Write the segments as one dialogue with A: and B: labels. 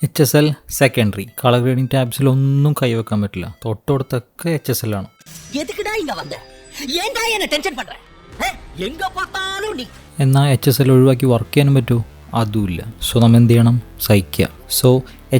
A: HSL secondary colour grading ടാബ്സിൽ ഒന്നും കൈവെക്കാൻ പറ്റില്ല. തൊട്ടടുത്തൊക്കെ HSL ആണ്. എന്നാൽ HSL ഒഴിവാക്കി വർക്ക് ചെയ്യാനും പറ്റുമോ? അതുമില്ല. സോ നമ്മൾ എന്ത് ചെയ്യണം? സഹിക്കുക. സോ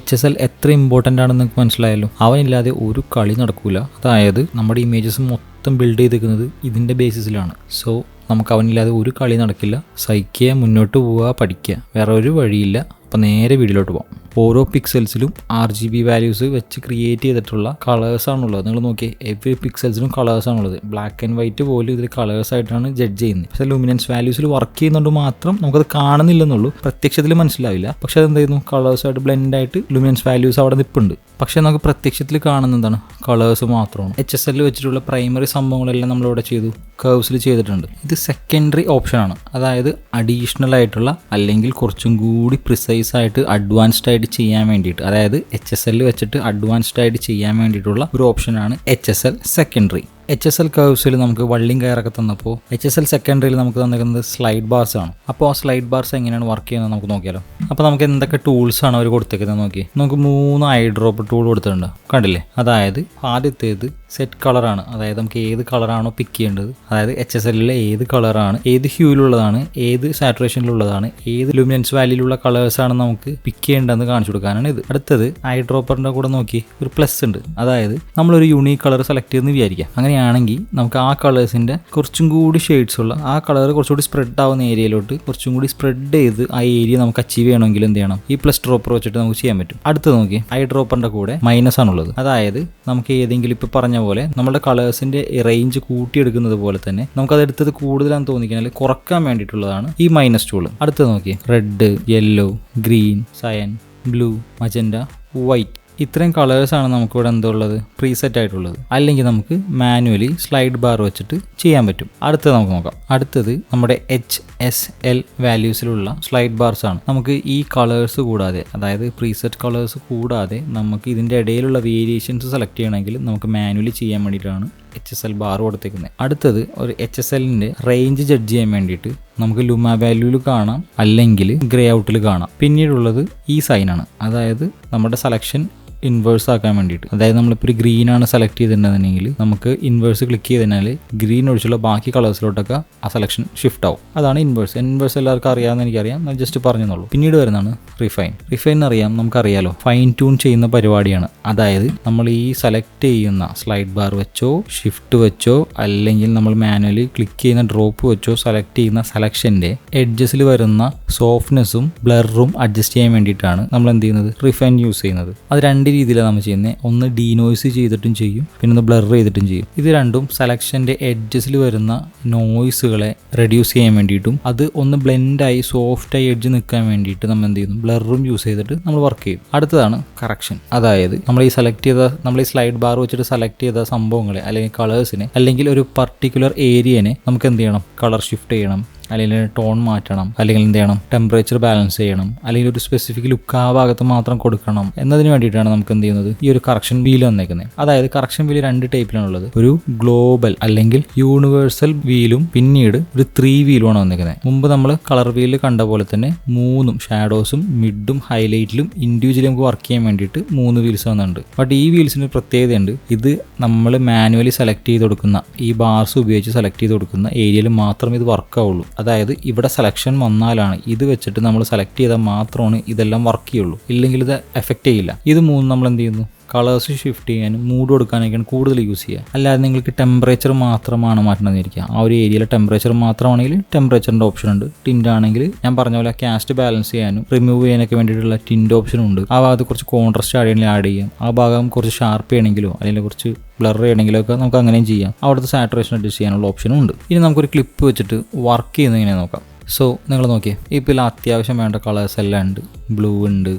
A: HSL എത്ര ഇമ്പോർട്ടൻ്റ് ആണെന്ന് നിങ്ങൾക്ക് മനസ്സിലായല്ലോ. അവനില്ലാതെ ഒരു കളി നടക്കൂല. അതായത് നമ്മുടെ ഇമേജസ് മൊത്തം ബിൽഡ് ചെയ്തിരിക്കുന്നത് ഇതിൻ്റെ ബേസിസിലാണ്. സോ നമുക്ക് അവനില്ലാതെ ഒരു കളി നടക്കില്ല. സഹിക്കുക, മുന്നോട്ട് പോവുക, പഠിക്കുക, വേറെ ഒരു വഴിയില്ല. അപ്പോൾ നേരെ വീഡിയോയിലോട്ട് പോകാം. ഓരോ പിക്സൽസിലും RGB വാല്യൂസ് വെച്ച് ക്രിയേറ്റ് ചെയ്തിട്ടുള്ള കളേഴ്സാണുള്ളത്. നിങ്ങൾ നോക്കിയേ, എവറി പിക്സൽസിലും കളേഴ്സാണുള്ളത്. ബ്ലാക്ക് ആൻഡ് വൈറ്റ് പോലും ഇതിൽ കളേഴ്സായിട്ടാണ് ജഡ്ജ് ചെയ്യുന്നത്. പക്ഷേ ലൂമിനൻസ് വാല്യൂസിൽ വർക്ക് ചെയ്യുന്നതുകൊണ്ട് മാത്രം നമുക്കത് കാണുന്നില്ലെന്നുള്ളൂ. പ്രത്യക്ഷത്തിൽ മനസ്സിലാവില്ല. പക്ഷേ അതെന്തായിരുന്നു, കളേഴ്സായിട്ട് ബ്ലെൻഡായിട്ട് ലൂമിനൻസ് വാല്യൂസ് അവിടെ നിൽപ്പുണ്ട്. പക്ഷേ നമുക്ക് പ്രത്യക്ഷത്തിൽ കാണുന്ന എന്താണ്? കളേഴ്സ് മാത്രമാണ്. HSL വെച്ചിട്ടുള്ള പ്രൈമറി സംഭവങ്ങളെല്ലാം നമ്മളിവിടെ ചെയ്തു, കർവ്സിൽ ചെയ്തിട്ടുണ്ട്. ഇത് സെക്കൻഡറി ഓപ്ഷനാണ്. അതായത് അഡീഷണൽ ആയിട്ടുള്ള അല്ലെങ്കിൽ കുറച്ചും കൂടി പ്രിസൈസ് ആയിട്ട് അഡ്വാൻസ്ഡ് ആയിട്ട് ചെയ്യാൻ വേണ്ടിയിട്ട്, അതായത് HSL വെച്ചിട്ട് അഡ്വാൻസ്ഡ് ആയിട്ട് ചെയ്യാൻ വേണ്ടിയിട്ടുള്ള ഒരു ഓപ്ഷനാണ് HSL സെക്കൻഡറി. HSL കർവ്സിൽ നമുക്ക് വള്ളിയും കയറൊക്കെ തന്നപ്പോൾ HSL സെക്കൻഡറിയിൽ നമുക്ക് തന്നിരിക്കുന്നത് സ്ലൈഡ് ബാർസ് ആണ്. അപ്പോൾ ആ സ്ലൈഡ് ബാർസ് എങ്ങനെയാണ് വർക്ക് ചെയ്യുന്നത് നമുക്ക് നോക്കിയാലോ. അപ്പോൾ നമുക്ക് എന്തൊക്കെ ടൂൾസാണ് അവർ കൊടുത്തേക്കുന്നത് നോക്കി. നമുക്ക് 3 ഐ ഡ്രോപ്പ് ടൂൾ കൊടുത്തിട്ടുണ്ട്, കണ്ടില്ലേ? അതായത് ആദ്യത്തേത് സെറ്റ് കളറാണ്. അതായത് നമുക്ക് ഏത് കളറാണോ പിക്ക് ചെയ്യേണ്ടത്, അതായത് HSLലെ ഏത് കളറാണ്, ഏത് ഹ്യൂയിലുള്ളതാണ്, ഏത് സാറ്റുറേഷനിലുള്ളതാണ്, ഏത് ലൂമിനൻസ് വാല്യൂലുള്ള കളേഴ്സാണ് നമുക്ക് പിക്ക് ചെയ്യേണ്ടതെന്ന് കാണിച്ചു കൊടുക്കാനാണ് ഇത്. അടുത്തത് ഐ ഡ്രോപ്പറിൻ്റെ കൂടെ നോക്കി ഒരു പ്ലസ് ഉണ്ട്. അതായത് നമ്മളൊരു യൂണീക്ക് കളർ സെലക്ട് ചെയ്തെന്ന് വിചാരിക്കാം. അങ്ങനെയാണെങ്കിൽ നമുക്ക് ആ കളേഴ്സിൻ്റെ കുറച്ചും കൂടി ഷെയ്ഡ്സ് ഉള്ള ആ കളർ കുറച്ചുകൂടി സ്പ്രെഡ് ആവുന്ന ഏരിയയിലോട്ട് കുറച്ചും കൂടി സ്പ്രെഡ് ചെയ്ത് ആ ഏരിയ നമുക്ക് അച്ചീവ് ചെയ്യണമെങ്കിൽ എന്ത് ചെയ്യണം? ഈ പ്ലസ് ഡ്രോപ്പർ വെച്ചിട്ട് നമുക്ക് ചെയ്യാൻ പറ്റും. അടുത്തത് നോക്കി, ഐ ഡ്രോപ്പറിൻ്റെ കൂടെ മൈനസ് ആണുള്ളത്. അതായത് നമുക്ക് ഏതെങ്കിലും ഇപ്പോൾ പറഞ്ഞ പോലെ നമ്മുടെ കളേഴ്സിൻ്റെ റേഞ്ച് കൂട്ടിയെടുക്കുന്നത് പോലെ തന്നെ നമുക്കതെടുത്തത് കൂടുതലാണെന്ന് തോന്നിക്കഴിഞ്ഞാൽ കുറക്കാൻ വേണ്ടിയിട്ടുള്ളതാണ് ഈ മൈനസ് ടൂൾ. അടുത്തത് നോക്കി, red, yellow, green, cyan, blue, magenta, white. ഇത്രയും കളേഴ്സാണ് നമുക്കിവിടെ എന്തുള്ളത്? പ്രീസെറ്റ് ആയിട്ടുള്ളത്. അല്ലെങ്കിൽ നമുക്ക് മാനുവലി സ്ലൈഡ് ബാർ വെച്ചിട്ട് ചെയ്യാൻ പറ്റും. അടുത്തത് നമുക്ക് നോക്കാം. അടുത്തത് നമ്മുടെ HSL വാല്യൂസിലുള്ള സ്ലൈഡ് ബാർസ് ആണ്. നമുക്ക് ഈ കളേഴ്സ് കൂടാതെ, അതായത് പ്രീസെറ്റ് കളേഴ്സ് കൂടാതെ നമുക്ക് ഇതിൻ്റെ ഇടയിലുള്ള വേരിയേഷൻസ് സെലക്ട് ചെയ്യണമെങ്കിൽ നമുക്ക് മാനുവലി ചെയ്യാൻ വേണ്ടിയിട്ടാണ് HSL ബാർ കൊടുത്തേക്കുന്നത്. അടുത്തത് ഒരു HSLൻ്റെ റേഞ്ച് ജഡ്ജ് ചെയ്യാൻ വേണ്ടിയിട്ട് നമുക്ക് ലുമ വാല്യൂവിൽ കാണാം, അല്ലെങ്കിൽ ഗ്രേ ഔട്ടിൽ കാണാം. പിന്നീടുള്ളത് ഈ സൈനാണ്. അതായത് നമ്മുടെ സെലക്ഷൻ ഇൻവേഴ്സ് ആക്കാൻ വേണ്ടിയിട്ട്, അതായത് നമ്മളിപ്പോൾ ഒരു ഗ്രീൻ ആണ് സെലക്ട് ചെയ്തിട്ടുണ്ടെന്നുണ്ടെങ്കിൽ നമുക്ക് ഇൻവേഴ്സ് ക്ലിക്ക് ചെയ്തതിനാൽ ഗ്രീൻ ഒഴിച്ചുള്ള ബാക്കി കളേഴ്സിലോട്ടൊക്കെ ആ സെലക്ഷൻ ഷിഫ്റ്റ് ആവും. അതാണ് ഇൻവേഴ്സ്. ഇൻവേഴ്സ് എല്ലാവർക്കും അറിയാമെന്ന് എനിക്കറിയാം, ഞാൻ ജസ്റ്റ് പറഞ്ഞെന്നുള്ളൂ. പിന്നീട് വരുന്നതാണ് റിഫൈൻ അറിയാം, നമുക്കറിയാലോ, ഫൈൻ ട്യൂൺ ചെയ്യുന്ന പരിപാടിയാണ്. അതായത് നമ്മൾ ഈ സെലക്ട് ചെയ്യുന്ന സ്ലൈഡ് ബാർ വെച്ചോ ഷിഫ്റ്റ് വെച്ചോ അല്ലെങ്കിൽ നമ്മൾ മാനുവലി ക്ലിക്ക് ചെയ്യുന്ന ഡ്രോപ്പ് വെച്ചോ സെലക്ട് ചെയ്യുന്ന സെലക്ഷൻ്റെ എഡ്ജസിൽ വരുന്ന സോഫ്റ്റ്നെസ്സും ബ്ലറും അഡ്ജസ്റ്റ് ചെയ്യാൻ വേണ്ടിയിട്ടാണ് നമ്മൾ എന്ത് ചെയ്യുന്നത്? റിഫൈൻ യൂസ് ചെയ്യുന്നത്. അത് രണ്ട് രീതിയിലാണ് നമ്മൾ ചെയ്യുന്നത്. ഒന്ന് ഡീനോയ്സ് ചെയ്തിട്ടും ചെയ്യും, പിന്നെ ഒന്ന് ബ്ലർ ചെയ്തിട്ടും ചെയ്യും. ഇത് രണ്ടും സെലക്ഷൻ്റെ എഡ്ജസിൽ വരുന്ന നോയ്സുകളെ റെഡ്യൂസ് ചെയ്യാൻ വേണ്ടിയിട്ടും അത് ഒന്ന് ബ്ലെൻഡായി സോഫ്റ്റായി എഡ്ജ് നിൽക്കാൻ വേണ്ടിയിട്ട് നമ്മൾ എന്ത് ചെയ്യുന്നു? ബ്ലറും യൂസ് ചെയ്തിട്ട് നമ്മൾ വർക്ക് ചെയ്യും. അടുത്തതാണ് കറക്ഷൻ. അതായത് നമ്മൾ ഈ സ്ലൈഡ് ബാർ വെച്ചിട്ട് സെലക്ട് ചെയ്ത സംഭവങ്ങളെ അല്ലെങ്കിൽ കളേഴ്സിനെ അല്ലെങ്കിൽ ഒരു പർട്ടിക്കുലർ ഏരിയനെ നമുക്ക് എന്ത് ചെയ്യണം? കളർ ഷിഫ്റ്റ് ചെയ്യണം, അല്ലെങ്കിൽ ടോൺ മാറ്റണം, അല്ലെങ്കിൽ എന്ത് ചെയ്യണം? ടെമ്പറേച്ചർ ബാലൻസ് ചെയ്യണം, അല്ലെങ്കിൽ ഒരു സ്പെസിഫിക് ലുക്ക് ആ ഭാഗത്ത് മാത്രം കൊടുക്കണം എന്നതിന് വേണ്ടിയിട്ടാണ് നമുക്ക് എന്ത് ചെയ്യുന്നത്? ഈ ഒരു കറക്ഷൻ വീൽ വന്നേക്കുന്നത്. അതായത് കറക്ഷൻ വീല് 2 ടൈപ്പിലാണുള്ളത്. ഒരു ഗ്ലോബൽ അല്ലെങ്കിൽ യൂണിവേഴ്സൽ വീലും പിന്നീട് ഒരു 3 വീലുമാണ് വന്നേക്കുന്നത്. മുമ്പ് നമ്മൾ കളർ വീലിൽ കണ്ട പോലെ തന്നെ 3 ഷാഡോസും മിഡും ഹൈലൈറ്റിലും ഇൻഡിവിജ്വലി നമുക്ക് വർക്ക് ചെയ്യാൻ വേണ്ടിയിട്ട് 3 വീൽസ് വന്നിട്ടുണ്ട്. ബട്ട് ഈ വീൽസിന് പ്രത്യേകതയുണ്ട്. ഇത് നമ്മൾ മാനുവലി സെലക്ട് ചെയ്ത് കൊടുക്കുന്ന ഈ ബാർസ് ഉപയോഗിച്ച് സെലക്ട് ചെയ്ത് കൊടുക്കുന്ന ഏരിയയിൽ മാത്രമേ ഇത് വർക്ക് ആവുള്ളൂ. അതായത് ഇവിടെ സെലക്ഷൻ വന്നാലാണ് ഇത് വെച്ചിട്ട് നമ്മൾ സെലക്ട് ചെയ്താൽ മാത്രമാണ് ഇതെല്ലാം വർക്ക് ചെയ്യുള്ളൂ, ഇല്ലെങ്കിൽ ഇത് എഫക്റ്റ് ചെയ്യില്ല. ഇത് 3 നമ്മൾ എന്ത് ചെയ്യുന്നു? കളേഴ്സ് ഷിഫ്റ്റ് ചെയ്യാനും മൂഡ് കൊടുക്കാനൊക്കെയാണ് കൂടുതൽ യൂസ് ചെയ്യുക. അല്ലാതെ നിങ്ങൾക്ക് ടെമ്പറേച്ചർ മാത്രമാണ് മാറ്റണമെന്നിരിക്കുക. ആ ഒരു ഏരിയയിലെ ടെമ്പറേച്ചർ മാത്രമാണെങ്കിൽ ടെമ്പറേച്ചറിൻ്റെ ഓപ്ഷൻ ഉണ്ട്. ടിൻ്റ് ആണെങ്കിൽ ഞാൻ പറഞ്ഞ പോലെ കാസ്റ്റ് ബാലൻസ് ചെയ്യാനും റിമൂവ് ചെയ്യാനൊക്കെ വേണ്ടിയിട്ടുള്ള ടിൻ്റ് ഓപ്ഷൻ ഉണ്ട്. ആ ഭാഗത്ത് കുറച്ച് കോൺട്രാസ്റ്റ് ആഡ് ചെയ്യാം. ആ ഭാഗം കുറച്ച് ഷാർപ്പ് ചെയ്യണമെങ്കിലോ അല്ലെങ്കിൽ കുറച്ച് ബ്ലർ ചെയ്യണമെങ്കിലോ ഒക്കെ നമുക്ക് അങ്ങനെയും ചെയ്യാം. അവിടുത്തെ സാറ്റുറേഷൻ അഡ്ജസ്റ്റ് ചെയ്യാനുള്ള ഓപ്ഷനും ഉണ്ട്. ഇനി നമുക്കൊരു ക്ലിപ്പ് വെച്ചിട്ട് വർക്ക് ചെയ്യുന്നത് ഇങ്ങനെ നോക്കാം. സോ നിങ്ങൾ നോക്കിയേ, ഇപ്പോൾ അത്യാവശ്യം വേണ്ട കളേഴ്സ് എല്ലാം ഉണ്ട്. ബ്ലൂ ഉണ്ട്,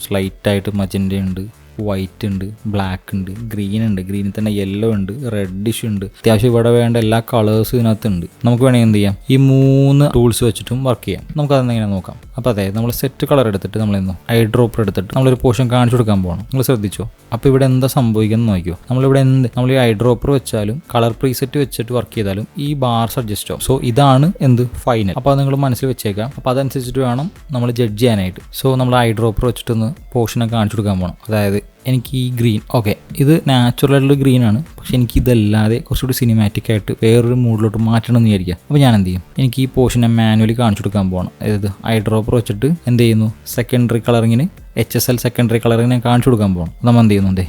A: സ്ലൈറ്റായിട്ട് മജൻഡ ഉണ്ട്, വൈറ്റ് ഉണ്ട്, ബ്ലാക്ക് ഉണ്ട്, ഗ്രീൻ ഉണ്ട്, ഗ്രീനിൽ തന്നെ യെല്ലോ ഉണ്ട്, റെഡിഷ് ഉണ്ട്. അത്യാവശ്യം ഇവിടെ വേണ്ട എല്ലാ കളേഴ്സും ഇതിനകത്തുണ്ട്. നമുക്ക് വേണമെങ്കിൽ എന്ത് ചെയ്യാം, ഈ 3 ടൂൾസ് വെച്ചിട്ടും വർക്ക് ചെയ്യാം. നമുക്ക് അതെങ്ങനെ നോക്കാം. അപ്പോൾ അതായത് നമ്മൾ സെറ്റ് കളർ എടുത്തിട്ട് നമ്മളെന്നോ ഐ ഡ്രോപ്പർ എടുത്തിട്ട് നമ്മളൊരു പോർഷൻ കാണിച്ചു കൊടുക്കാൻ പോകണം. നിങ്ങൾ ശ്രദ്ധിച്ചോ. അപ്പോൾ ഇവിടെ എന്താ സംഭവിക്കുന്നത് നോക്കിയോ. നമ്മളിവിടെ നമ്മൾ ഈ ഐ ഡ്രോപ്പർ വെച്ചാലും കളർ പ്രീസെറ്റ് വെച്ചിട്ട് വർക്ക് ചെയ്താലും ഈ ബാർസ് അഡ്ജസ്റ്റ് ആവും. സോ ഇതാണ് എന്ത് ഫൈനൽ. അപ്പോൾ അത് നിങ്ങൾ മനസ്സിൽ വെച്ചേക്കാം. അപ്പോൾ അതനുസരിച്ചിട്ട് വേണം നമ്മൾ ജഡ്ജ് ചെയ്യാനായിട്ട്. സോ നമ്മൾ ഐ ഡ്രോപ്പർ വെച്ചിട്ടൊന്ന് പോർഷനൊക്കെ കാണിച്ചു കൊടുക്കാൻ പോകണം. അതായത് എനിക്ക് ഈ ഗ്രീൻ, ഓക്കെ, ഇത് നാച്ചുറൽ ഗ്രീൻ ആണ്, പക്ഷെ എനിക്ക് ഇതല്ലാതെ കുറച്ചുകൂടി സിനിമാറ്റിക് ആയിട്ട് വേറൊരു മൂഡിലോട്ട് മാറ്റണം എന്ന് വിചാരിക്കുക. അപ്പോൾ ഞാൻ എന്ത് ചെയ്യും, എനിക്ക് ഈ പോർഷനെ മാനുവലി കാണിച്ചു കൊടുക്കാൻ പോകണം. അതായത് ഐ ഡ്രോപ്പർ വെച്ചിട്ട് എന്ത് ചെയ്യുന്നു, സെക്കൻഡറി കളറിങ്ങിന് HSL സെക്കൻഡറി കളറിങ്ങിന് കാണിച്ചു കൊടുക്കാൻ പോകണം. നമ്മൾ എന്ത് ചെയ്യുന്നു,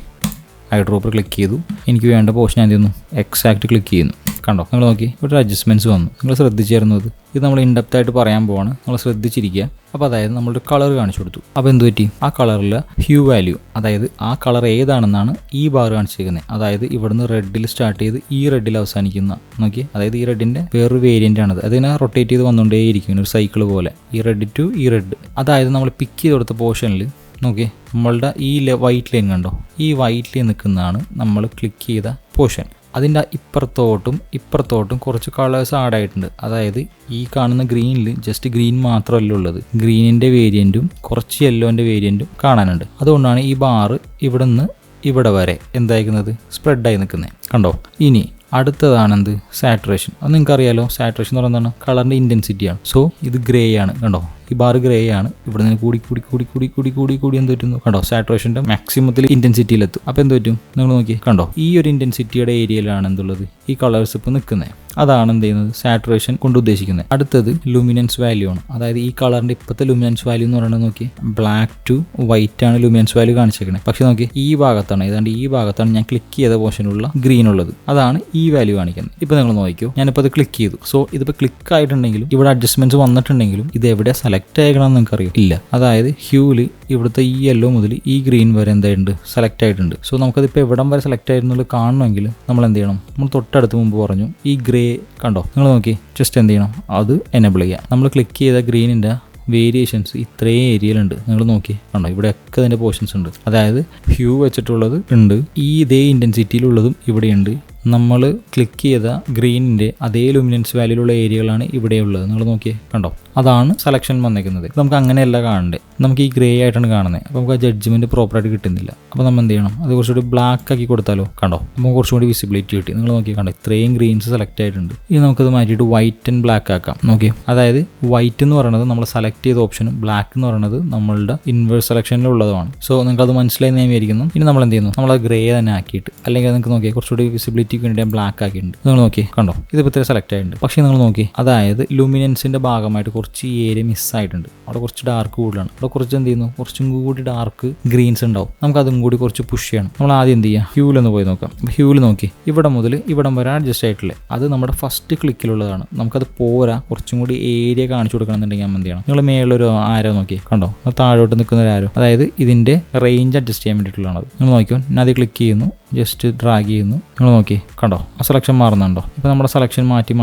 A: ഐ ഡ്രോപ്പർ ക്ലിക്ക് ചെയ്തു. എനിക്ക് വേണ്ട പോർഷൻ എന്ത് ചെയ്യുന്നു, എക്സാക്റ്റ് ക്ലിക്ക് ചെയ്യുന്നു. കണ്ടോ, നിങ്ങൾ നോക്കി ഇവിടെ അഡ്ജസ്റ്റ്മെൻറ്റ്സ് വന്നു. നിങ്ങൾ ശ്രദ്ധിച്ചിരുന്നത് ഇത് നമ്മൾ ഇൻഡെപ്തായിട്ട് പറയാൻ പോവാണ്, നിങ്ങൾ ശ്രദ്ധിച്ചിരിക്കുക. അപ്പോൾ അതായത് നമ്മളൊരു കളർ കാണിച്ചു കൊടുത്തു. അപ്പോൾ എന്ത് പറ്റി, ആ കളറിൽ ഹ്യൂ വാല്യൂ, അതായത് ആ കളർ ഏതാണെന്നാണ് ഈ ബാർ കാണിച്ചിരിക്കുന്നത്. അതായത് ഇവിടുന്ന് റെഡിൽ സ്റ്റാർട്ട് ചെയ്ത് ഈ റെഡിൽ അവസാനിക്കുന്ന നോക്കി, അതായത് ഈ റെഡിൻ്റെ വേറൊരു വേരിയൻ്റ് ആണത്. അതിനെ റൊട്ടേറ്റ് ചെയ്ത് വന്നുകൊണ്ടേയിരിക്കും ഒരു സൈക്കിൾ പോലെ, ഈ റെഡ് ടു ഈ റെഡ്. അതായത് നമ്മൾ പിക്ക് ചെയ്ത് കൊടുത്ത പോർഷനിൽ നോക്കി, നമ്മളുടെ ഈ വൈറ്റ് ലൈൻ കണ്ടോ, ഈ വൈറ്റ് ലൈൻ നിൽക്കുന്നതാണ് നമ്മൾ ക്ലിക്ക് ചെയ്ത പോർഷൻ. അതിൻ്റെ ഇപ്പുറത്തോട്ടും കുറച്ച് കളേഴ്സ് ആഡ് ആയിട്ടുണ്ട്. അതായത് ഈ കാണുന്ന ഗ്രീനിൽ ജസ്റ്റ് ഗ്രീൻ മാത്രമല്ല ഉള്ളത്, ഗ്രീനിൻ്റെ വേരിയൻറ്റും കുറച്ച് യെല്ലോൻ്റെ വേരിയൻറ്റും കാണാനുണ്ട്. അതുകൊണ്ടാണ് ഈ ബാറ് ഇവിടെ നിന്ന് ഇവിടെ വരെ എന്തായിരിക്കുന്നത്, സ്പ്രെഡായി നിൽക്കുന്നത്. കണ്ടോ. ഇനി അടുത്തതാണെന്ത്, സാറ്റുറേഷൻ. അത് നിങ്ങൾക്ക് അറിയാലോ, സാറ്റുറേഷൻ എന്ന് പറയുന്നത് കളറിൻ്റെ ഇൻറ്റൻസിറ്റിയാണ്. സോ ഇത് ഗ്രേ ആണ്. കണ്ടോ, ഈ ബാർ ഗ്രേ ആണ്. ഇവിടെ നിന്ന് കൂടി എന്ത് പറ്റുന്നു, കണ്ടോ, സാറ്റുറേഷൻ്റെ മാക്സിമത്തിൽ ഇൻറ്റൻസിറ്റിയിലെത്തും. അപ്പോൾ എന്ത് പറ്റും, നിങ്ങൾ നോക്കി, കണ്ടോ, ഈ ഒരു ഇൻറ്റൻസിറ്റിയുടെ ഏരിയയിലാണ് എന്തുള്ളത്, ഈ കളേഴ്സ് ഇപ്പോൾ നിൽക്കുന്നത്. അതാണ് എന്ത് ചെയ്യുന്നത്, സാറ്റുറേഷൻ കൊണ്ട് ഉദ്ദേശിക്കുന്നത്. അടുത്തത് ലുമിനൻസ് വാല്യൂ ആണ്. അതായത് ഈ കളറിൻ്റെ ഇപ്പോഴത്തെ ലുമിനൻസ് വാല്യൂ എന്ന് പറയുന്നത് നോക്കി, ബ്ലാക്ക് ടു വൈറ്റ് ആണ് ലുമിനൻസ് വാല്യൂ കാണിച്ചേക്കുന്നത്. പക്ഷെ നോക്കി, ഈ ഭാഗത്താണ്, ഏതാണ്ട് ഈ ഭാഗത്താണ് ഞാൻ ക്ലിക്ക് ചെയ്ത പോർഷനുള്ള ഗ്രീൻ ഉള്ളത്. അതാണ് ഈ വാല്യൂ കാണിക്കുന്നത്. ഇപ്പോൾ നിങ്ങൾ നോക്കിയോ, ഞാനിപ്പോൾ അത് ക്ലിക്ക് ചെയ്തു. സോ ഇതിപ്പോൾ ക്ലിക്ക് ആയിട്ടുണ്ടെങ്കിലും ഇവിടെ അഡ്ജസ്റ്റ്മെന്റ്സ് വന്നിട്ടുണ്ടെങ്കിലും ഇത് എവിടെ സെലക്ട് ആകണമെന്ന് നിങ്ങൾക്ക് അറിയാം ഇല്ല. അതായത് ഹ്യൂല് ഇവിടുത്തെ ഈ യെല്ലോ മുതൽ ഈ ഗ്രീൻ വരെ എന്തായിട്ടുണ്ട്, സെലക്ട് ആയിട്ടുണ്ട്. സോ നമുക്കതിപ്പോൾ എവിടം വരെ സെലക്ട് ആയിരുന്നുള്ളത് കാണണമെങ്കിൽ നമ്മൾ എന്ത് ചെയ്യണം, നമ്മൾ തൊട്ടടുത്ത് മുമ്പ് പറഞ്ഞു ഈ ഗ്രേ കണ്ടോ, നിങ്ങൾ നോക്കി, ജസ്റ്റ് എന്ത് ചെയ്യണം, അത് എനേബിൾ ചെയ്യുക. നമ്മൾ ക്ലിക്ക് ചെയ്ത ഗ്രീനിൻ്റെ വേരിയേഷൻസ് ഇത്രയും ഏരിയയിലുണ്ട്. നിങ്ങൾ നോക്കി കണ്ടോ, ഇവിടെയൊക്കെ അതിൻ്റെ പോർഷൻസ് ഉണ്ട്. അതായത് ഹ്യൂ വെച്ചിട്ടുള്ളത് ഉണ്ട്, ഈ ഇതേ ഇൻറ്റൻസിറ്റിയിലുള്ളതും ഇവിടെയുണ്ട്. നമ്മൾ ക്ലിക്ക് ചെയ്ത ഗ്രീനിൻ്റെ അതേ ലുമിനൻസ് വാല്യൂലുള്ള ഏരിയകളാണ് ഇവിടെയുള്ളത്. നിങ്ങൾ നോക്കിയേ കണ്ടോ, അതാണ് സെലക്ഷൻ വന്നേക്കുന്നത്. നമുക്ക് അങ്ങനെയല്ല കാണണ്ടേ, നമുക്ക് ഈ ഗ്രേ ആയിട്ടാണ് കാണുന്നത്. അപ്പോൾ നമുക്ക് ആ ജഡ്ജ്മെൻറ്റ് പ്രോപ്പറായിട്ട് കിട്ടുന്നില്ല. അപ്പോൾ നമ്മൾ എന്ത് ചെയ്യണം, അത് കുറച്ചുകൂടി ബ്ലാക്ക് ആക്കി കൊടുത്താലോ. കണ്ടോ, നമുക്ക് കുറച്ചും കൂടി വിസിബിലിറ്റി കിട്ടി. നിങ്ങൾ നോക്കി കണ്ടോ, ഇത്രയും ഗ്രീൻസ് സെലക്ട് ആയിട്ടുണ്ട്. ഇനി നമുക്കത് മാറ്റിയിട്ട് വൈറ്റ് ആൻഡ് ബ്ലാക്ക് ആക്കാം. നോക്കി, അതായത് വൈറ്റ് എന്ന് പറയുന്നത് നമ്മൾ സെലക്ട് ചെയ്ത ഓപ്ഷനും ബ്ലാക്ക് എന്ന് പറയുന്നത് നമ്മളുടെ ഇൻവേഴ്സ് സെലക്ഷനിലുള്ളതുമാണ്. സോ നിങ്ങൾക്കത് മനസ്സിലായി ഞാൻ വിചാരിക്കുന്നു. ഇനി നമ്മൾ എന്ത് ചെയ്യുന്നു, നമ്മളത് ഗ്രേ തന്നെ ആക്കിയിട്ട്, അല്ലെങ്കിൽ നിങ്ങൾക്ക് നോക്കിയാൽ കുറച്ചുകൂടി വിസിബിലിറ്റി വേണ്ടി ബ്ലാക്ക് ആക്കിയിട്ടുണ്ട്. നിങ്ങൾ നോക്കി കണ്ടോ, ഇതിപ്പോൾ ഇത്ര സെലക്ട് ആയിട്ടുണ്ട്. പക്ഷേ നിങ്ങൾ നോക്കി, അതായത് ലുമിനൻസിന്റെ ഭാഗമായിട്ട് കുറച്ച് ഏരിയ മിസ്സായിട്ടുണ്ട്. അവിടെ കുറച്ച് ഡാർക്ക് കൂടുതലാണ്. അവിടെ കുറച്ച് എന്ത് ചെയ്യുന്നു, കുറച്ചും കൂടി ഡാർക്ക് ഗ്രീൻസ് ഉണ്ടാവും. നമുക്ക് അതും കൂടി കുറച്ച് പുഷ് ചെയ്യണം. നമ്മൾ ആദ്യം എന്ത് ചെയ്യുക, ഹ്യൂലൊന്ന് പോയി നോക്കാം. ഹ്യൂല് നോക്കി, ഇവിടെ മുതൽ ഇവിടം വരെ അഡ്ജസ്റ്റ് ആയിട്ടില്ലേ, അത് നമ്മുടെ ഫസ്റ്റ് ക്ലിക്കിലുള്ളതാണ്. നമുക്കത് പോരാ, കുറച്ചും കൂടി ഏരിയ കാണിച്ചു കൊടുക്കണമെന്നുണ്ടെങ്കിൽ നമ്മൾ എന്ത് ചെയ്യണം, നിങ്ങൾ മേളിലൊരു ആരോ നോക്കി കണ്ടോ, താഴോട്ട് നിൽക്കുന്ന ഒരു ആരോ, അതായത് ഇതിന്റെ റേഞ്ച് അഡ്ജസ്റ്റ് ചെയ്യാൻ വേണ്ടിയിട്ടുള്ളതാണ്. നിങ്ങൾ നോക്കിയോ, ഞാൻ അത് ക്ലിക്ക് ചെയ്യുന്നു, ജസ്റ്റ് ഡ്രാഗ് ചെയ്യുന്നു. നിങ്ങൾ നോക്കി കണ്ടോ, ആ സെലക്ഷൻ മാറുന്നുണ്ടോ. ഇപ്പോൾ നമ്മുടെ സെലക്ഷൻ മാറ്റി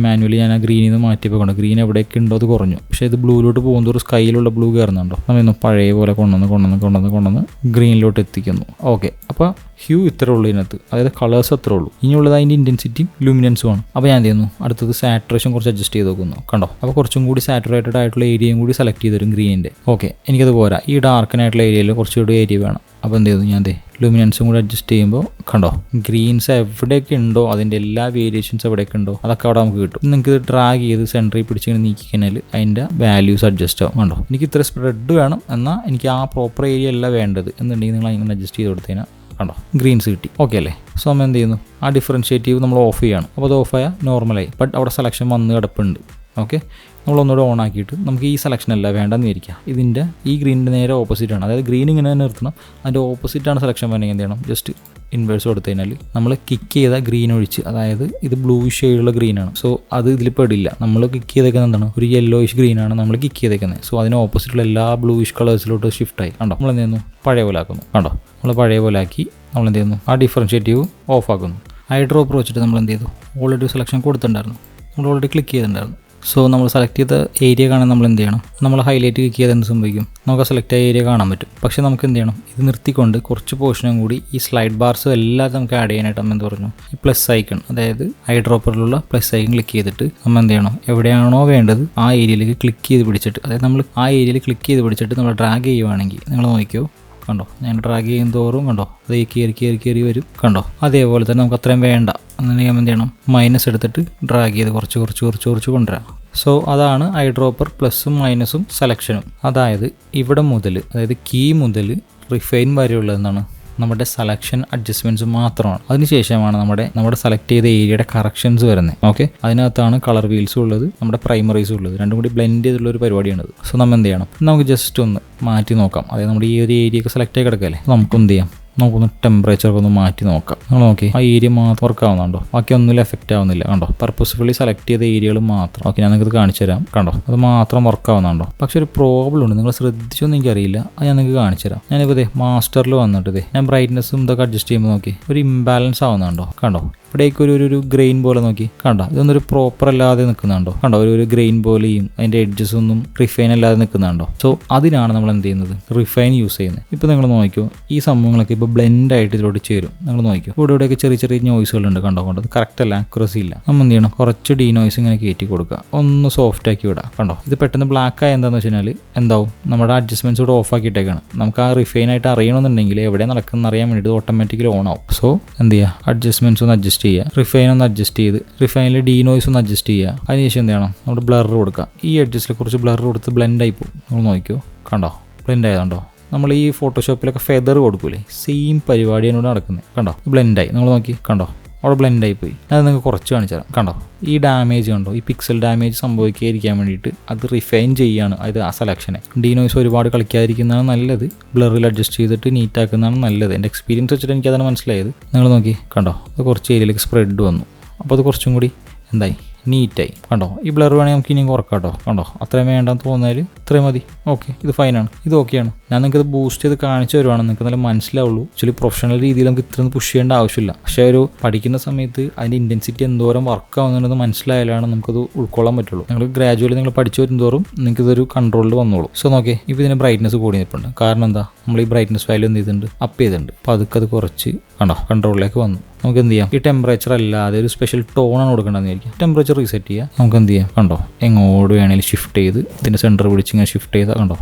A: മാനുവലി ഞാൻ ആ ഗ്രീനിൽ നിന്ന് മാറ്റിയപ്പോൾ കണ്ടോ, ഗ്രീൻ എവിടെയൊക്കെ ഉണ്ടോ അത് കുറഞ്ഞു. പക്ഷേ ഇത് ബ്ലൂയിലോട്ട് പോകുമ്പോൾ ഒരു സ്കൈയിലുള്ള ബ്ലൂ കയറുന്നുണ്ടോ, നമ്മൾ പഴയ പോലെ കൊണ്ടുവന്ന് ഗ്രീനിലോട്ട് എത്തിക്കുന്നു. ഓക്കെ, അപ്പോൾ ഹ്യൂ ഇത്രേ ഉള്ളൂ ഇതിനകത്ത്, അതായത് കളേഴ്സ് അത്രേ ഉള്ളൂ. ഇനിയുള്ളത് അതിൻ്റെ ഇൻറ്റൻസിറ്റിയും ലുമിനൻസും ആണ്. അപ്പോൾ ഞാൻ എന്ത് ചെയ്യുന്നു, അടുത്തത് സാറ്റുറേഷൻ കുറച്ച് അഡ്ജസ്റ്റ് ചെയ്ത് നോക്കുന്നു. കണ്ടോ, അപ്പോൾ കുറച്ചും കൂടി സാറ്റുറേറ്റഡ് ആയിട്ടുള്ള ഏരിയയും കൂടി സെലക്ട് ചെയ്ത് തരും ഗ്രീനിൻ്റെ. ഓക്കെ, എനിക്കത് പോരാ, ഈ ഡാർക്കനായിട്ടുള്ള ഏരിയയിൽ കുറച്ചുകൂടി ഏരിയ വേണം. അപ്പോൾ എന്ത് ചെയ്തു, ഞാൻ ലുമിനൻസും കൂടി അഡ്ജസ്റ്റ് ചെയ്യുമ്പോൾ കണ്ടോ, ഗ്രീൻസ് എവിടെയൊക്കെ ഉണ്ടോ അതിൻ്റെ എല്ലാ വേരിയേഷൻസ് എവിടെയൊക്കെ ഉണ്ടോ അതൊക്കെ അവിടെ നമുക്ക് കിട്ടും. നിങ്ങൾക്ക് ഇത് ഡ്രാഗ് ചെയ്ത് സെൻറ്ററിൽ പിടിച്ചിങ്ങനെ നീക്കി കഴിഞ്ഞാൽ അതിൻ്റെ വാല്യൂസ് അഡ്ജസ്റ്റ് ആവും. കണ്ടോ, എനിക്ക് ഇത്ര സ്പ്രെഡ് വേണം, എന്നാൽ എനിക്ക് ആ പ്രോപ്പർ ഏരിയ അല്ല വേണ്ടത് എന്നുണ്ടെങ്കിൽ നിങ്ങൾ അങ്ങനെ അഡ്ജസ്റ്റ് ചെയ്ത് കൊടുത്തതിനാൽ കണ്ടോ ഗ്രീൻസ് കിട്ടി. ഓക്കെ അല്ലേ. സോ നമ്മൾ എന്ത് ചെയ്യുന്നു, ആ ഡിഫറൻഷ്യേറ്റീവ് നമ്മൾ ഓഫ് ചെയ്യണം. അപ്പോൾ അത് ഓഫായാൽ നോർമലായി, ബട്ട് അവിടെ സെലക്ഷൻ വന്ന് കിടപ്പുണ്ട്. ഓക്കെ, നമ്മളൊന്നുകൂടെ ഓൺ ആക്കിയിട്ട് നമുക്ക് ഈ സെലക്ഷൻ അല്ല വേണ്ടെന്ന് വിചാരിക്കുക. ഇതിൻ്റെ ഈ ഗ്രീനിൻ്റെ നേരെ ഓപ്പോസിറ്റാണ്, അതായത് ഗ്രീൻ ഇങ്ങനെ തന്നെ നിർത്തണം, അതിൻ്റെ ഓപ്പോസിറ്റാണ് സെലക്ഷൻ വേണമെങ്കിൽ എന്ത് ചെയ്യണം, ജസ്റ്റ് ഇൻവേഴ്സ് കൊടുത്തു കഴിഞ്ഞാൽ നമ്മൾ കിക്ക് ചെയ്ത ഗ്രീൻ ഒഴിച്ച്, അതായത് ഇത് ബ്ലൂയിഷ് ഷെയ്ഡുള്ള ഗ്രീനാണ്. സോ അത് ഇതിൽ പെടില്ല. നമ്മൾ കിക്ക് ചെയ്തേക്കുന്നത് എന്താണ്, ഒരു യെല്ലോയിഷ് ഗ്രീനാണ് നമ്മൾ കിക്ക് ചെയ്തേക്കുന്നത്. സോ അതിന് ഓപ്പോസിറ്റുള്ള എല്ലാ ബ്ലൂയിഷ് കളേഴ്സിലോട്ട് ഷിഫ്റ്റായി. കണ്ടോ, നമ്മൾ എന്ത് ചെയ്യുന്നു, പഴയ പോലെ ആക്കുന്നു. കണ്ടോ, നമ്മൾ പഴയ പോലെ ആക്കി നമ്മൾ എന്ത് ചെയ്യുന്നു, ആ ഡിഫറൻഷ്യേറ്റീവ് ഓഫ് ആക്കുന്നു. ഐ ഡ്രോപ്പർ വെച്ചിട്ട് നമ്മൾ എന്ത് ചെയ്തു, ഓൾറെഡി സെലക്ഷൻ കൊടുത്തിട്ടുണ്ടായിരുന്നു, നമ്മൾ ഓൾറെഡി ക്ലിക്ക് ചെയ്തിട്ടുണ്ടായിരുന്നു. സോ നമ്മൾ സെലക്ട് ചെയ്ത ഏരിയ കാണാൻ നമ്മൾ എന്ത് ചെയ്യണം, നമ്മൾ ഹൈലൈറ്റ് ക്ലിക്ക് ചെയ്ത് എന്ത് സംഭവിക്കും, നമുക്ക് സെലക്ട് ആയ ഏരിയ കാണാൻ പറ്റും. പക്ഷേ നമുക്ക് എന്ത് ചെയ്യണം, ഇത് നിർത്തിക്കൊണ്ട് കുറച്ച് പോർഷനും കൂടി ഈ സ്ലൈഡ് ബാർസും എല്ലാം നമുക്ക് ആഡ് ചെയ്യാനായിട്ട് നമ്മൾ എന്ത് പറഞ്ഞു, ഈ പ്ലസ് ഐക്കൺ, അതായത് ഐ ഡ്രോപ്പറിലുള്ള പ്ലസ് ഐക്കൺ ക്ലിക്ക് ചെയ്തിട്ട് നമ്മൾ എന്ത് ചെയ്യണം, എവിടെയാണോ വേണ്ടത് ആ ഏരിയയിലേക്ക് ക്ലിക്ക് ചെയ്ത് പിടിച്ചിട്ട്, അതായത് നമ്മൾ ആ ഏരിയയിൽ ക്ലിക്ക് ചെയ്ത് പിടിച്ചിട്ട് നമ്മൾ ഡ്രാഗ് ചെയ്യുവാണെങ്കിൽ നിങ്ങൾ നോക്കിയോ, കണ്ടോ ഞാൻ ഡ്രാഗ് ചെയ്യും തോറും കണ്ടോ അത് കയറി വരും, കണ്ടോ. അതേപോലെ തന്നെ നമുക്ക് അത്രയും വേണ്ട എന്നുണ്ടെങ്കിൽ എന്ത് ചെയ്യണം, മൈനസ് എടുത്തിട്ട് ഡ്രാഗ് ചെയ്ത് കുറച്ച് കൊണ്ടുവരാം. സോ അതാണ് ഐ ഡ്രോപ്പർ പ്ലസും മൈനസും സെലക്ഷനും. അതായത് ഇവിടെ മുതൽ, അതായത് കീ മുതൽ റിഫൈൻ വരെയുള്ളതെന്നാണ് നമ്മുടെ സെലക്ഷൻ അഡ്ജസ്റ്റ്മെൻറ്റ്സ് മാത്രമാണ്. അതിനുശേഷമാണ് നമ്മുടെ സെലക്ട് ചെയ്ത ഏരിയയുടെ കറക്ഷൻസ് വരുന്നത്. ഓക്കെ, അതിനകത്താണ് കളർ വീൽസും ഉള്ളത്, നമ്മുടെ പ്രൈമറീസും ഉള്ളത്, രണ്ടും കൂടി ബ്ലെൻഡ് ചെയ്തുള്ള ഒരു പരിപാടിയാണത്. സോ നമ്മൾ എന്ത് ചെയ്യണം, നമുക്ക് ജസ്റ്റ് ഒന്ന് മാറ്റി നോക്കാം. അതായത് നമ്മുടെ ഈ ഒരു ഏരിയ ഒക്കെ സെലക്ട് ആയി കിടക്കല്ലേ, നമുക്ക് എന്ത് ചെയ്യാം, നമുക്കൊന്ന് ടെമ്പറേച്ചറൊക്കെ ഒന്ന് മാറ്റി നോക്കാം. നിങ്ങൾ നോക്കി ആ ഏരിയ മാത്രം വർക്ക് ആവുന്നുണ്ടോ, ബാക്കി ഒന്നും എഫക്റ്റ് ആവുന്നില്ല, കണ്ടോ. പർപ്പസ്ഫുള്ളി സെലക്ട് ചെയ്ത ഏരിയകൾ മാത്രം. ഓക്കെ, ഞാൻ നിങ്ങൾക്ക് കാണിച്ചു തരാം, കണ്ടോ അത് മാത്രം വർക്ക് ആവുന്നുണ്ടോ. പക്ഷെ ഒരു പ്രോബ്ലം ഉണ്ട്, നിങ്ങൾ ശ്രദ്ധിച്ചൊന്നും എനിക്കറിയില്ല, അത് ഞാൻ നിങ്ങൾക്ക് കാണിച്ചു തരാം. ഞാനിപ്പോൾ മാസ്റ്ററിൽ വന്നിട്ട് ഞാൻ ബ്രൈറ്റ്നസ്സും ഇതൊക്കെ അഡ്ജസ്റ്റ് ചെയ്യുമ്പോൾ നോക്കി ഒരു ഇംബാലൻസ് ആവുന്നുണ്ടോ, കണ്ടോ. ഇവിടേക്ക് ഒരു ഗ്രെയിൻ പോലെ നോക്കി, കണ്ടോ ഇതൊന്നൊരു പ്രോപ്പർ അല്ലാതെ നിൽക്കുന്നുണ്ടോ, കണ്ടോ ഒരു ഗ്രെയിൻ പോലെയും അതിൻ്റെ എഡ്ജസ് ഒന്നും റിഫൈൻ അല്ലാതെ നിൽക്കുന്നുണ്ടോ. സോ അതിനാണ് നമ്മൾ എന്ത് ചെയ്യുന്നത്, റിഫൈൻ യൂസ് ചെയ്യുന്നത്. ഇപ്പോൾ നിങ്ങൾ നോക്കിയോ ഈ സംഭവങ്ങളൊക്കെ ഇപ്പോൾ ബ്ലെൻഡ് ആയിട്ട് ഇതിലോട്ട് ചേരും. നിങ്ങൾ നോക്കിയോ ഇവിടെയൊക്കെ ചെറിയ നോയ്സുകളുണ്ട്, കണ്ടോ അത് കറക്റ്റ് അല്ല, ആക്യുറസി ഇല്ല. നമ്മൾ എന്ത് ചെയ്യണം, കുറച്ച് ഡീ നോയ്സ് ഇങ്ങനെ കയറ്റി കൊടുക്കുക, ഒന്ന് സോഫ്റ്റ് ആക്കി വിടാം. കണ്ടോ ഇത് പെട്ടെന്ന് ബ്ലാക്ക് ആയ എന്താണെന്ന് വെച്ച് കഴിഞ്ഞാൽ എന്താവും, നമ്മുടെ അഡ്ജസ്റ്റ്മെൻറ്റ്സ് കൂടെ ഓഫ് ആക്കിയിട്ടേക്കാണ്. നമുക്ക് ആ റിഫൈൻ ആയിട്ട് അറിയണമെന്നുണ്ടെങ്കിൽ എവിടെ നടക്കുന്നത് അറിയാൻ വേണ്ടിയിട്ട് ഓട്ടോമാറ്റിക്കലി ഓൺ ആവും. സോ എന്ത് ചെയ്യുക, അഡ്ജസ്റ്റ്മെൻറ്റ്സ് ഒന്ന് അഡ്ജസ്റ്റ് ചെയ്യുക, റിഫൈൻ ഒന്ന് അഡ്ജസ്റ്റ് ചെയ്ത് റിഫൈനിൽ ഡീ നോയ്സ് ഒന്ന് അഡ്ജസ്റ്റ് ചെയ്യുക. അതിനുശേഷം എന്ത് ചെയ്യണം, നമ്മുടെ ബ്ലർ കൊടുക്കുക. ഈ അഡ്ജസ്റ്റിൽ കുറച്ച് ബ്ലർ കൊടുത്ത് ബ്ലെൻഡ് ആയി പോകും. നമ്മൾ നോക്കിയോ, കണ്ടോ ബ്ലെൻഡ് ആയതുണ്ടോ. നമ്മൾ ഈ ഫോട്ടോഷോപ്പിലൊക്കെ ഫെദർ കൊടുക്കൂലേ, സെയിം പരിപാടിയാണ് ഇവിടെ നടക്കുന്നത്, കണ്ടോ ബ്ലെൻഡായി. നമ്മൾ നോക്കി, കണ്ടോ അവിടെ ബ്ലെൻഡായി പോയി. അത് നിങ്ങൾക്ക് കുറച്ച് കാണിച്ചു തരാം. കണ്ടോ ഈ ഡാമേജ് കണ്ടോ, ഈ പിക്സൽ ഡാമേജ് സംഭവിക്കാതിരിക്കാൻ വേണ്ടിയിട്ട് അത് റിഫൈൻ ചെയ്യാണ് അത് ആ സെലക്ഷനെ. ഡീ നോയ്സ് ഒരുപാട് കളിക്കാതിരിക്കുന്നതാണ് നല്ലത്, ബ്ലറിൽ അഡ്ജസ്റ്റ് ചെയ്തിട്ട് നീറ്റാക്കുന്നതാണ് നല്ലത്. എൻ്റെ എക്സ്പീരിയൻസ് വെച്ചിട്ട് എനിക്കതാണ് മനസ്സിലായത്. നിങ്ങൾ നോക്കി, കണ്ടോ അത് കുറച്ച് ഏരിയയിലേക്ക് സ്പ്രെഡ് വന്നു, അപ്പോൾ അത് കുറച്ചും കൂടി എന്തായി, നീറ്റായി. കണ്ടോ ഈ ബ്ലർ വേണമെങ്കിൽ നമുക്ക് ഇനിയും കുറക്കാം കേട്ടോ. കണ്ടോ അത്രയും വേണ്ടെന്ന് തോന്നിയാൽ ഇത്രയും മതി. ഓക്കെ, ഇത് ഫൈനാണ്, ഇത് ഓക്കെയാണ്. ഞാൻ നിങ്ങൾക്ക് ഇത് ബൂസ്റ്റ് ചെയ്ത് കാണിച്ചു വരുവാണ്, നിങ്ങൾക്ക് നല്ല മനസ്സിലാവുള്ളൂ. ആക്ച്വലി പ്രൊഫഷണൽ രീതിയിൽ നമുക്ക് ഇത്രയും പുഷ് ചെയ്യേണ്ട ആവശ്യമില്ല. പക്ഷേ ഒരു പഠിക്കുന്ന സമയത്ത് അതിൻ്റെ ഇൻറ്റൻസിറ്റി എന്തോരം വർക്ക് ആവുന്നുണ്ടെന്ന് മനസ്സിലായാലാണ് നമുക്കത് ഉൾക്കൊള്ളാൻ പറ്റുള്ളൂ. നിങ്ങൾ ഗ്രാജുവലി നിങ്ങൾ പഠിച്ചു വരുന്നതോറും നിങ്ങൾക്ക് ഇതൊരു കൺട്രോളിൽ വന്നോളൂ. സോ നോക്കി, ഇപ്പോൾ ഇതിന് ബ്രൈറ്റ്നസ് കൂടി നിൽപ്പുണ്ട്. കാരണം എന്താ, നമ്മൾ ഈ ബ്രൈറ്റ്നസ് വാല്യൂ എന്ത് ചെയ്തിട്ടുണ്ട്, അപ്പ് ചെയ്തിട്ടുണ്ട്. അപ്പോൾ അത് കുറച്ച് കണ്ടോ കൺട്രോളിലേക്ക് വന്നു. നമുക്ക് എന്ത് ചെയ്യാം, ഈ ടെമ്പറേച്ചർ അല്ലാതെ ഒരു സ്പെഷ്യൽ ടോണാണ് കൊടുക്കേണ്ടതെന്നായിരിക്കും. ടെമ്പറേച്ചർ റീസെറ്റ് ചെയ്യുക. നമുക്ക് എന്ത് ചെയ്യാം, കണ്ടോ എങ്ങോട്ട് വേണമെങ്കിലും ഷിഫ്റ്റ് ചെയ്ത് ഇതിൻ്റെ സെൻറ്റർ പിടിച്ച് ഇങ്ങനെ ഷിഫ്റ്റ് ചെയ്താൽ കണ്ടോ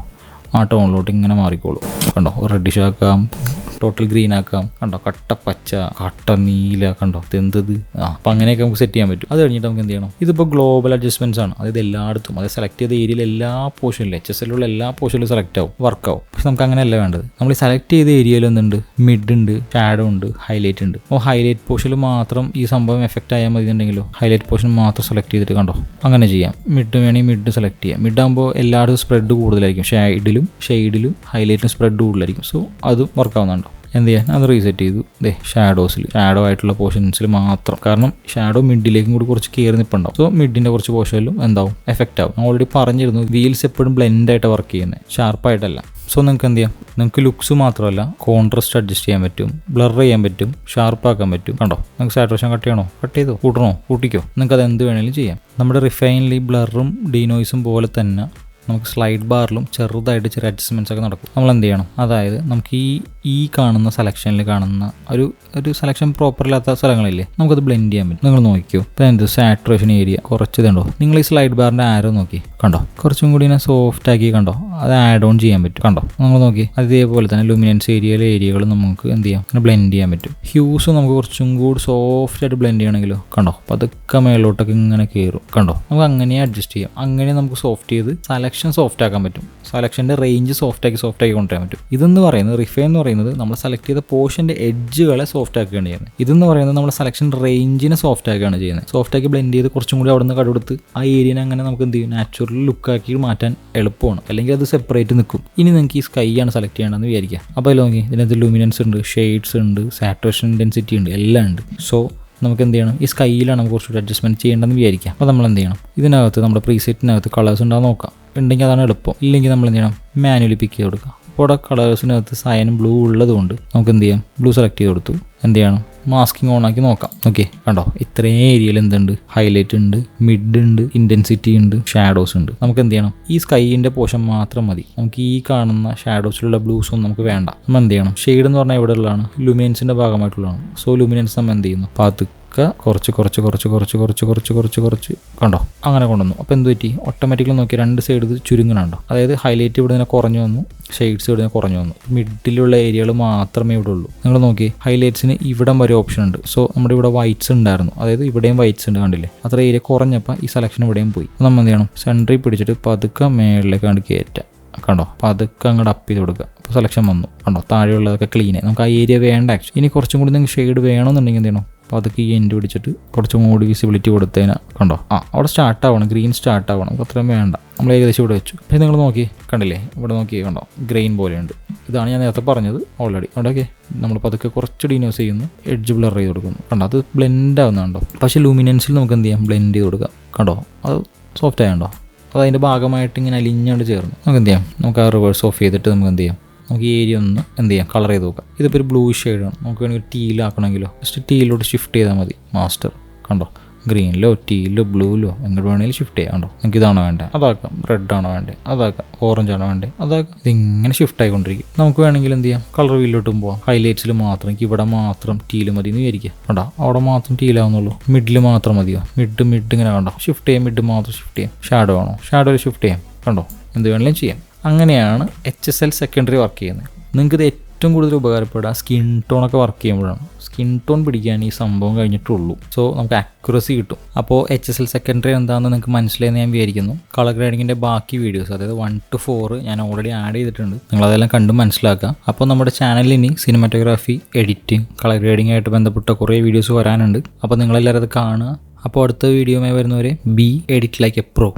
A: ആ ടോണിലോട്ട് ഇങ്ങനെ മാറിക്കോളും. കണ്ടോ റെഡിഷ് ആക്കാം, ടോട്ടൽ ഗ്രീൻ ആക്കാം, കണ്ടോ കട്ട പച്ച, കട്ട നീല, കണ്ടോ ഇതെന്തത്. അപ്പം അങ്ങനെയൊക്കെ നമുക്ക് സെറ്റ് ചെയ്യാൻ പറ്റും. അത് കഴിഞ്ഞിട്ട് നമുക്ക് എന്ത് ചെയ്യണം, ഇതിപ്പോൾ ഗ്ലോബൽ അഡ്ജസ്റ്റ്മെൻറ്റ്സ് ആണ്. അതായത് എല്ലായിടത്തും, അതായത് സെലക്ട് ചെയ്ത ഏരിയയിൽ എല്ലാ പോർഷനിലും HSL എല്ലാ പോർഷനിലും സെലക്ട് ആവും, വർക്ക് ആവും. പക്ഷെ നമുക്ക് അങ്ങനെയല്ല വേണ്ടത്. നമ്മൾ ഈ സെലക്ട് ചെയ്ത ഏരിയയിൽ എന്തുണ്ട്, മിഡ് ഉണ്ട്, ഷാഡോ ഉണ്ട്, ഹൈലൈറ്റ് ഉണ്ട്. അപ്പോൾ ഹൈലൈറ്റ് പോർഷനിൽ മാത്രം ഈ സംഭവം എഫക്റ്റ് ആയാൽ മതി എന്നുണ്ടെങ്കിലോ ഹൈലൈറ്റ് പോർഷൻ മാത്രം സെലക്ട് ചെയ്തിട്ട് കണ്ടോ അങ്ങനെ ചെയ്യാം. മിഡ് വേണമെങ്കിൽ മിഡ് സെലക്ട് ചെയ്യാം. മിഡ് ആകുമ്പോൾ എല്ലായിടത്തും സ്പ്രെഡ് കൂടുതലായിരിക്കും, ഷെയ്ഡിലും ഹൈലൈറ്റിലും സ്പ്രെഡ് കൂടുതലായിരിക്കും. സോ അത് വർക്ക് ആവുന്നുണ്ടോ. എന്ത് ചെയ്യാൻ, അത് റീസെറ്റ് ചെയ്തു. ഷാഡോ ആയിട്ടുള്ള പോർഷൻസിൽ മാത്രം, കാരണം ഷാഡോ മിഡിലേക്കും കൂടി കുറച്ച് കയറി നിൽപ്പുണ്ടാവും. സോ മിഡിൻ്റെ കുറച്ച് പോർഷനിലും എന്താവും, എഫക്റ്റ് ആവും. ഞാൻ ഓൾറെഡി പറഞ്ഞിരുന്നു വീൽസ് എപ്പോഴും ബ്ലെൻഡായിട്ട് വർക്ക് ചെയ്യുന്നത്, ഷാർപ്പായിട്ടല്ല. സോ നിങ്ങൾക്ക് എന്ത് ചെയ്യാം, നിങ്ങൾക്ക് ലുക്സ് മാത്രമല്ല കോൺട്രാസ്റ്റ് അഡ്ജസ്റ്റ് ചെയ്യാൻ പറ്റും, ബ്ലർ ചെയ്യാൻ പറ്റും, ഷാർപ്പാക്കാൻ പറ്റും. കണ്ടോ നിങ്ങൾക്ക് സാറ്റുറേഷൻ കട്ട് ചെയ്യണോ, കട്ട് ചെയ്തോ, കൂട്ടിക്കോ, നിങ്ങൾക്ക് അത് എന്ത് വേണമെങ്കിലും ചെയ്യാം. നമ്മുടെ റിഫൈനിൽ ഈ ബ്ലറും ഡീനോയ്സും പോലെ തന്നെ നമുക്ക് സ്ലൈഡ് ബാറിലും ചെറുതായിട്ട് ചെറിയ അഡ്ജസ്റ്റ്മെൻറ്റ്സ് ഒക്കെ നടക്കും. നമ്മൾ എന്ത് ചെയ്യണം, അതായത് നമുക്ക് ഈ കാണുന്ന സെലക്ഷനിൽ കാണുന്ന ഒരു സെലക്ഷൻ പ്രോപ്പർ ഇല്ലാത്ത സ്ഥലങ്ങളില്ലേ, നമുക്കത് ബ്ലെൻഡ് ചെയ്യാൻ പറ്റും. നിങ്ങൾ നോക്കിയോ, ഇപ്പം എന്ത് സാറ്റുറേഷൻ ഏരിയ കുറച്ചതുണ്ടോ, നിങ്ങൾ ഈ സ്ലൈഡ് ബാറിൻ്റെ ആരോ നോക്കി, കണ്ടോ കുറച്ചും കൂടി ഇങ്ങനെ സോഫ്റ്റ് ആക്കി, കണ്ടോ അത് ആഡ് ഓൺ ചെയ്യാൻ പറ്റും. കണ്ടോ നിങ്ങൾ നോക്കി, അതേപോലെ തന്നെ ലുമിനൻസ് ഏരിയകൾ നമുക്ക് എന്ത് ചെയ്യാം, ഇങ്ങനെ ബ്ലെൻഡ് ചെയ്യാൻ പറ്റും. ഹ്യൂസ് നമുക്ക് കുറച്ചും കൂടി സോഫ്റ്റ് ആയിട്ട് ബ്ലെൻഡ് ചെയ്യണമെങ്കിലോ കണ്ടോ പതുക്കെ മേളിലോട്ടൊക്കെ ഇങ്ങനെ കയറും. കണ്ടോ നമുക്ക് അങ്ങനെ അഡ്ജസ്റ്റ് ചെയ്യാം. അങ്ങനെ നമുക്ക് സോഫ്റ്റ് ചെയ്ത് സെലക്ഷൻ സോഫ്റ്റ് ആക്കാൻ പറ്റും. സെലക്ഷൻ്റെ റേഞ്ച് സോഫ്റ്റ് ആക്കി കൊണ്ടുവരാൻ പറ്റും. ഇതെന്ന് പറയുന്നത് റിഫൈൻ എന്ന് പറയുന്നത് നമ്മൾ സെലക്ട് ചെയ്ത പോർഷൻ്റെ എഡ്ജുകളെ സോഫ്റ്റ് ആക്കുകയാണ് ചെയ്യുന്നത്. ഇതെന്ന് പറയുന്നത് നമ്മൾ സെലക്ഷൻ റേഞ്ചിനെ സോഫ്റ്റ് ആക്കുകയാണ് ചെയ്യുന്നത്. സോഫ്റ്റ് ആക്കി ബ്ലെൻഡ് ചെയ്ത് കുറച്ചും കൂടി അവിടെ നിന്ന് കടുകൊടുത്ത് ആ ഏരിയനെ അങ്ങനെ നമുക്ക് എന്ത് ചെയ്യും, നാച്ചുറൽ ലുക്കാക്കി മാറ്റാൻ എളുപ്പമാണ്. അല്ലെങ്കിൽ അത് സെപ്പറേറ്റ് നിൽക്കും. ഇനി നിങ്ങൾക്ക് ഈ സ്കൈ ആണ് സെലക്ട് ചെയ്യേണ്ടതെന്ന് വിചാരിക്കുക. അപ്പോൾ നോക്കി, ഇതിനകത്ത് ലൂമിനൻസ് ഉണ്ട്, ഷെയ്ഡ്സ് ഉണ്ട്, സാറ്റുറേഷൻ ഇൻറ്റൻസിറ്റി ഉണ്ട്, എല്ലാം ഉണ്ട്. സോ നമുക്ക് എന്ത് ചെയ്യണം, ഈ സ്കൈയിലാണ് നമുക്ക് കുറച്ചുകൂടി അഡ്ജസ്റ്റ്മെൻറ്റ് ചെയ്യേണ്ടതെന്ന് വിചാരിക്കാം. അപ്പോൾ നമ്മൾ എന്ത് ചെയ്യണം, ഇതിനകത്ത് നമ്മുടെ പ്രീസെറ്റിനകത്ത് കളേഴ്സ് ഉണ്ടാകും നോക്കാം. ഉണ്ടെങ്കിൽ അതാണ് എളുപ്പം. ഇല്ലെങ്കിൽ നമ്മൾ എന്ത് ചെയ്യണം, മാനുവലി പിക്ക് ചെയ്ത് കൊടുക്കാം. അപ്പോൾ അവിടെ കളേഴ്സിനകത്ത് സയനും ബ്ലൂ ഉള്ളതുകൊണ്ട് നമുക്ക് എന്ത് ചെയ്യാം, ബ്ലൂ സെലക്ട് ചെയ്ത് കൊടുത്തു. എന്ത് ചെയ്യണം, മാസ്കിങ് ഓൺ ആക്കി നോക്കാം. ഓക്കെ, കണ്ടോ ഇത്രയും ഏരിയയിൽ എന്തുണ്ട്, ഹൈലൈറ്റ് ഉണ്ട്, മിഡ് ഉണ്ട്, ഇന്റൻസിറ്റി ഉണ്ട്, ഷാഡോസ് ഉണ്ട്. നമുക്ക് എന്ത് ചെയ്യണം, ഈ സ്കൈയിന്റെ പോർഷൻ മാത്രം മതി. നമുക്ക് ഈ കാണുന്ന ഷാഡോസിലുള്ള ബ്ലൂസ് ഒന്നും നമുക്ക് വേണ്ട. നമ്മൾ എന്ത് ചെയ്യണം, ഷെയ്ഡ് എന്ന് പറഞ്ഞാൽ എവിടെ ഉള്ളതാണ്, ലുമിനൻസിന്റെ ഭാഗമായിട്ടുള്ളതാണ്. സോ ലുമിനൻസ് നമ്മൾ എന്ത് ചെയ്യുന്നു, കുറച്ച് കണ്ടോ അങ്ങനെ കൊണ്ടുവന്നു. അപ്പോൾ എന്ത് പറ്റി, ഓട്ടോമാറ്റിക്കലി നോക്കി രണ്ട് സൈഡ് ഇത് ചുരുങ്ങണുണ്ടോ, അതായത് ഹൈലൈറ്റ് ഇവിടെ നിന്ന് കുറഞ്ഞു വന്നു, ഷെയ്ഡ്സ് ഇവിടെ നിന്ന് കുറഞ്ഞു വന്നു. മിഡിലുള്ള ഏരിയകൾ മാത്രമേ ഇവിടെ ഉള്ളൂ. നിങ്ങൾ നോക്കി ഹൈലൈറ്റ്സിന് ഇവിടം വരെ ഓപ്ഷൻ ഉണ്ട്. സോ നമ്മുടെ ഇവിടെ വൈറ്റ്സ് ഉണ്ടായിരുന്നു, അതായത് ഇവിടെയും വൈറ്റ്സ് ഉണ്ട്, കണ്ടില്ലേ, അത്ര ഏരിയ കുറഞ്ഞപ്പോൾ ഈ സെലക്ഷൻ ഇവിടെയും പോയി. നമ്മൾ എന്ത് ചെയ്യണം, സെൻറ്ററിൽ പിടിച്ചിട്ട് പതുക്കെ മേളിലേക്ക് കണ്ട് കയറ്റാം. കണ്ടോ, പതുക്കെ അങ്ങോട്ട് അപ്പ് ചെയ്ത് കൊടുക്കുക. അപ്പോൾ സെലക്ഷൻ വന്നു. കണ്ടോ, താഴെയുള്ളതൊക്കെ ക്ലീൻ ആയി. നമുക്ക് ആ ഏരിയ വേണ്ട ആക്ച്വലി. ഇനി കുറച്ചും കൂടി നിങ്ങൾക്ക് ഷെയ്ഡ് വേണമെന്നുണ്ടെങ്കിൽ എന്ത് ചെയ്യണം, അപ്പോൾ അതൊക്കെ ഈ എൻഡ് പിടിച്ചിട്ട് കുറച്ചും കൂടി വിസിബിലിറ്റി കൊടുത്തതിന് കണ്ടോ, അവിടെ സ്റ്റാർട്ട് ആവണം, ഗ്രീൻ സ്റ്റാർട്ട് ആവണം. നമുക്ക് അത്രയും വേണ്ട, നമ്മൾ ഏകദേശം ഇവിടെ വെച്ചു. അപ്പോൾ നിങ്ങൾ നോക്കി കണ്ടില്ലേ, ഇവിടെ നോക്കി കണ്ടോ, ഗ്രെയിൻ പോലെയുണ്ട്. ഇതാണ് ഞാൻ നേരത്തെ പറഞ്ഞത് ഓൾറെഡി. അവിടെ നമ്മൾ പതുക്കെ കുറച്ച് ഡീനോസ് ചെയ്യുന്നു, എഡ്ജ് ബ്ലർ ചെയ്ത് കൊടുക്കുന്നു. കണ്ടോ, അത് ബ്ലെൻഡ് ആവുന്നുണ്ടോ. പക്ഷേ ലൂമിനൻസിൽ നമുക്ക് എന്ത് ചെയ്യാം, ബ്ലെൻഡ് ചെയ്ത് കൊടുക്കാം. കണ്ടോ, അത് സോഫ്റ്റ് ആയതുണ്ടോ, അത് അതിൻ്റെ ഭാഗമായിട്ട് ഇങ്ങനെ അലിഞ്ഞോണ്ട് ചേർന്ന് നമുക്ക് എന്ത് ചെയ്യാം, നമുക്ക് ആ റിവേഴ്സ് ഓഫ് ചെയ്തിട്ട് നമുക്ക് എന്ത് ചെയ്യാം, നമുക്ക് ഈ ഏരിയ ഒന്ന് എന്ത് ചെയ്യാം, കളർ ചെയ്ത് നോക്കാം. ഇതിപ്പോൾ ഒരു ബ്ലൂ ഷെയ്ഡാണ്. നമുക്ക് വേണമെങ്കിൽ ടീലാക്കണമെങ്കിലോ ജസ്റ്റ് ടീയിലോട്ട് ഷിഫ്റ്റ് ചെയ്താൽ മതി. മാസ്റ്റർ കണ്ടോ, ഗ്രീനിലോ ടീയിലോ ബ്ലൂയിലോ എങ്ങോട്ട് വേണമെങ്കിലും ഷിഫ്റ്റ് ചെയ്യാം. കണ്ടോ, നിങ്ങൾക്ക് ഇതാണോ വേണ്ടത് അതാക്കാം, റെഡ് ആണോ വേണ്ടത് അതാക്കാം, ഓറഞ്ച് ആണോ വേണ്ടത് അതാക്കാം. ഇതിങ്ങനെ ഷിഫ്റ്റ് ആയിക്കൊണ്ടിരിക്കും. നമുക്ക് വേണമെങ്കിൽ എന്ത് ചെയ്യാം, കളർ വീലിലോട്ടും പോവാം. ഹൈലൈറ്റ്സിൽ മാത്രം എനിക്ക് ഇവിടെ മാത്രം ടീല് മതി എന്ന് വിചാരിക്കുക. കണ്ടോ, അവിടെ മാത്രം ടീലാവുന്നുള്ളൂ. മിഡിൽ മാത്രം മതിയോ, മിഡ് ഇങ്ങനെ കണ്ടോ, ഷിഫ്റ്റ് ചെയ്യാം. മിഡ് മാത്രം ഷിഫ്റ്റ് ചെയ്യാം. ഷാഡോ ആണോ, ഷാഡോയിൽ ഷിഫ്റ്റ് ചെയ്യാം. കണ്ടോ, എന്ത് വേണമെങ്കിലും ചെയ്യാം. അങ്ങനെയാണ് HSL സെക്കൻഡറി വർക്ക് ചെയ്യുന്നത്. നിങ്ങൾക്കിത് ഏറ്റവും കൂടുതൽ ഉപകാരപ്പെടുക സ്കിൻ ടോണൊക്കെ വർക്ക് ചെയ്യുമ്പോഴാണ്. സ്കിൻ ടോൺ പിടിക്കാൻ ഈ സംഭവം കഴിഞ്ഞിട്ടുള്ളൂ. സോ നമുക്ക് ആക്യുറസി കിട്ടും. അപ്പോൾ HSL സെക്കൻഡറി എന്താണെന്ന് നിങ്ങൾക്ക് മനസ്സിലായെന്ന് ഞാൻ വിചാരിക്കുന്നു. കളർ ഗ്രേഡിങ്ങിൻ്റെ ബാക്കി വീഡിയോസ്, അതായത് 1 to 4 ഞാൻ ഓൾറെഡി ആഡ് ചെയ്തിട്ടുണ്ട്. നിങ്ങളതെല്ലാം കണ്ട് മനസ്സിലാക്കുക. അപ്പോൾ നമ്മുടെ ചാനലിൽ ഇനി സിനിമാറ്റോഗ്രാഫി, എഡിറ്റിംഗ്, കളർ ഗ്രേഡിംഗ് ആയിട്ട് ബന്ധപ്പെട്ട കുറേ വീഡിയോസ് വരാനുണ്ട്. അപ്പോൾ നിങ്ങളെല്ലാവരും അത് കാണുക. അപ്പോൾ അടുത്ത വീഡിയോയുമായി വരുന്നവരെ B edit like A pro.